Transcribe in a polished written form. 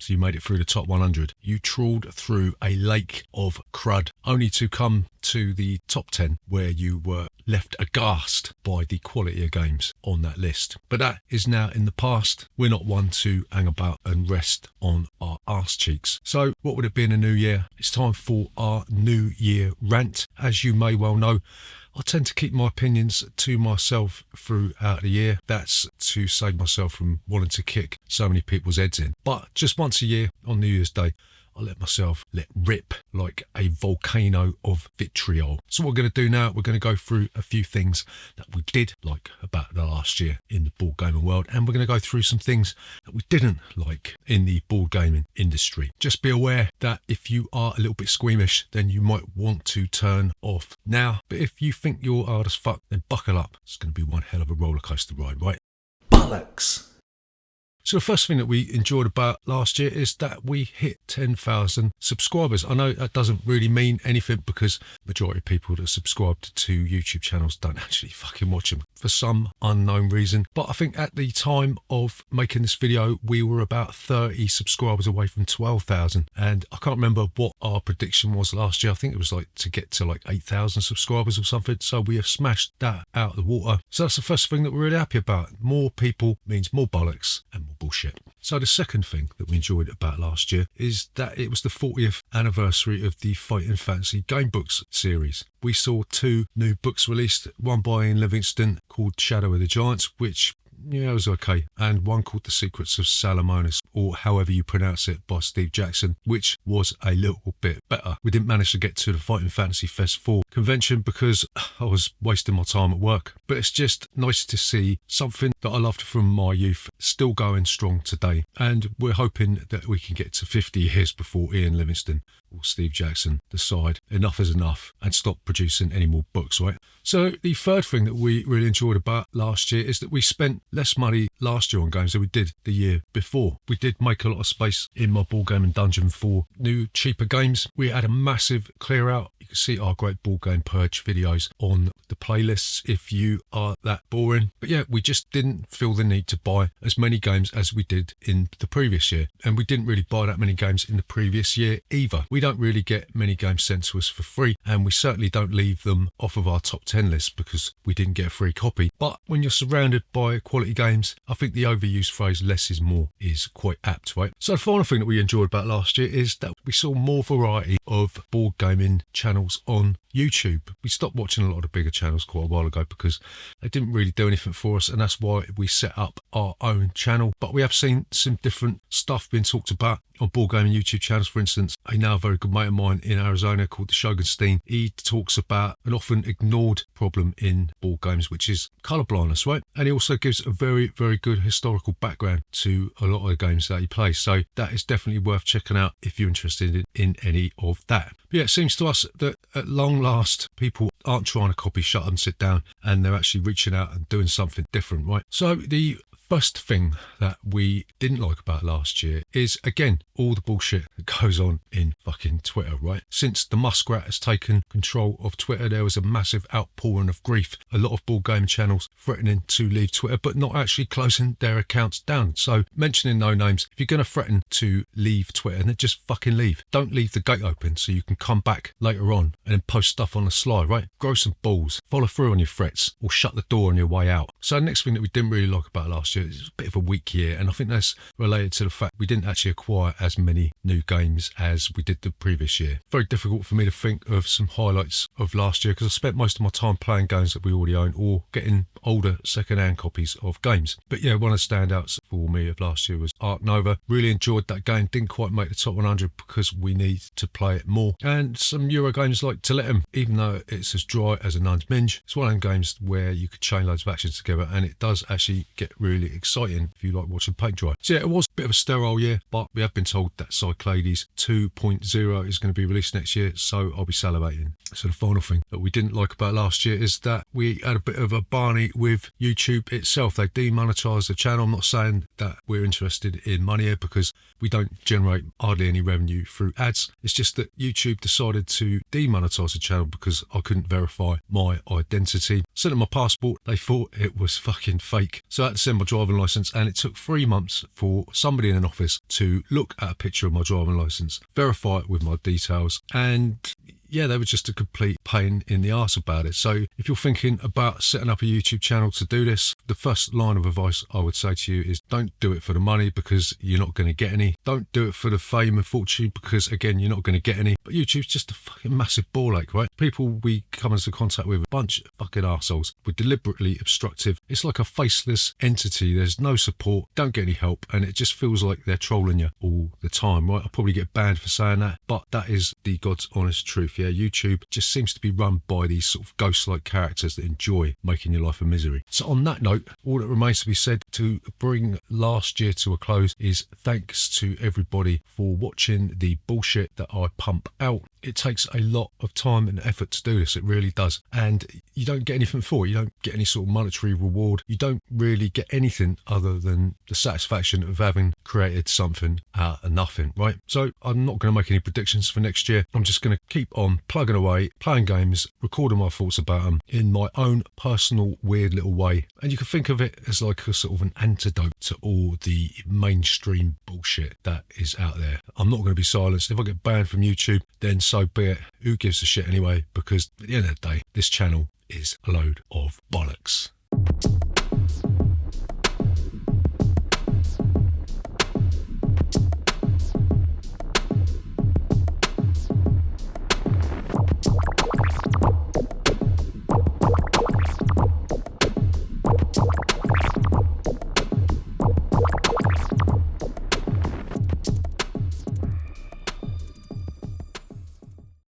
so you made it through the top 100. You trawled through a lake of crud, only to come to the top 10, where you were left aghast by the quality of games on that list. But that is now in the past. We're not one to hang about and rest on our arse cheeks. So what would it be in a new year? It's time for our New Year rant. As you may well know, I tend to keep my opinions to myself throughout the year. That's to save myself from wanting to kick so many people's heads in. But just once a year on New Year's Day, I let myself let rip like a volcano of vitriol. So what we're going to do now, we're going to go through a few things that we did like about the last year in the board gaming world, and we're going to go through some things that we didn't like in the board gaming industry. Just be aware that if you are a little bit squeamish, then you might want to turn off now. But if you think you're hard as fuck, then buckle up. It's going to be one hell of a roller coaster ride, right? Bollocks! So the first thing that we enjoyed about last year is that we hit 10,000 subscribers. I know that doesn't really mean anything because majority of people that subscribe to YouTube channels don't actually fucking watch them for some unknown reason. But I think at the time of making this video, we were about 30 subscribers away from 12,000. And I can't remember what our prediction was last year. I think it was like to get to like 8,000 subscribers or something. So we have smashed that out of the water. So that's the first thing that we're really happy about. More people means more bollocks and more bullshit. So the second thing that we enjoyed about last year is that it was the 40th anniversary of the Fighting Fantasy game books series. We saw 2 new books released, one by Ian Livingstone called Shadow of the Giants, which it was okay, and one called The Secrets of Salamonis, or however you pronounce it, by Steve Jackson, which was a little bit better. We didn't manage to get to the Fighting Fantasy Fest 4 convention because I was wasting my time at work, but it's just nice to see something that I loved from my youth still going strong today, and we're hoping that we can get to 50 years before Ian Livingstone or Steve Jackson decide enough is enough and stop producing any more books, right? So the third thing that we really enjoyed about last year is that we spent less money last year on games than we did the year before. We did make a lot of space in my board gaming dungeon for new cheaper games. We had a massive clear out. You can see our great board game purge videos on the playlists if you are that boring. But yeah, we just didn't feel the need to buy as many games as we did in the previous year. And we didn't really buy that many games in the previous year either. We don't really get many games sent to us for free, and we certainly don't leave them off of our top 10 list because we didn't get a free copy. But when you're surrounded by quality games, I think the overused phrase less is more is quite apt, right? So the final thing that we enjoyed about last year is that we saw more variety of board gaming channels on YouTube. We stopped watching a lot of the bigger channels quite a while ago because they didn't really do anything for us, and that's why we set up our own channel. But we have seen some different stuff being talked about on board gaming YouTube channels. For instance, a now very good mate of mine in Arizona called the Shogunstein, he talks about an often ignored problem in board games, which is colour blindness, right? And he also gives a very, very good historical background to a lot of the games that he plays. So that is definitely worth checking out if you're interested in any of that. But yeah, it seems to us that at long last, people aren't trying to copy, shut and sit down, and they're actually reaching out and doing something different, right? So the first thing that we didn't like about last year is, again, all the bullshit that goes on in fucking Twitter, right? Since the muskrat has taken control of Twitter, there was a massive outpouring of grief. A lot of board game channels threatening to leave Twitter, but not actually closing their accounts down. So mentioning no names, if you're going to threaten to leave Twitter, then just fucking leave. Don't leave the gate open so you can come back later on and then post stuff on the sly, right? Grow some balls, follow through on your threats, or shut the door on your way out. So the next thing that we didn't really like about last year is a bit of a weak year, and I think that's related to the fact we didn't actually acquire as many new games as we did the previous year. Very difficult for me to think of some highlights of last year because I spent most of my time playing games that we already own or getting older second-hand copies of games. But yeah, one of the standouts for me of last year was Ark Nova. Really enjoyed that game. Didn't quite make the top 100 because we need to play it more. And some Euro games like Teletum, even though it's as dry as a nun's minge, it's one of them games where you could chain loads of actions together, and it does actually get really exciting if you like watching paint dry. So yeah, it was a bit of a sterile year, but we have been told that Cyclades 2.0 is going to be released next year, so I'll be salivating. So the final thing that we didn't like about last year is that we had a bit of a barney with YouTube itself. They demonetised the channel. I'm not saying that we're interested in money here because we don't generate hardly any revenue through ads. It's just that YouTube decided to demonetise the channel because I couldn't verify my identity. Sent them my passport. They thought it was fucking fake. So I had to send my driving licence, and it took 3 months for somebody in an office to look at a picture of my driving licence, verify it with my details, and yeah, they were just a complete pain in the arse about it. So if you're thinking about setting up a YouTube channel to do this, the first line of advice I would say to you is don't do it for the money, because you're not going to get any. Don't do it for the fame and fortune, because again, you're not going to get any. But YouTube's just a fucking massive ball ache, right? People we come into contact with, a bunch of fucking arseholes. We're deliberately obstructive. It's like a faceless entity. There's no support, don't get any help, and it just feels like they're trolling you all the time, right? I'll probably get banned for saying that, but that is the God's honest truth. Yeah, YouTube just seems to be run by these sort of ghost-like characters that enjoy making your life a misery. So on that note, all that remains to be said to bring last year to a close is thanks to everybody for watching the bullshit that I pump out. It takes a lot of time and effort to do this, it really does, and you don't get anything for it. You don't get any sort of monetary reward. You don't really get anything other than the satisfaction of having created something out of nothing, right? So I'm not going to make any predictions for next year. I'm just going to keep on plugging away, playing games, recording my thoughts about them in my own personal weird little way. And you can think of it as like a sort of an antidote to all the mainstream bullshit that is out there. I'm not going to be silenced. If I get banned from YouTube, then so be it. Who gives a shit anyway? Because at the end of the day, this channel is a load of bollocks.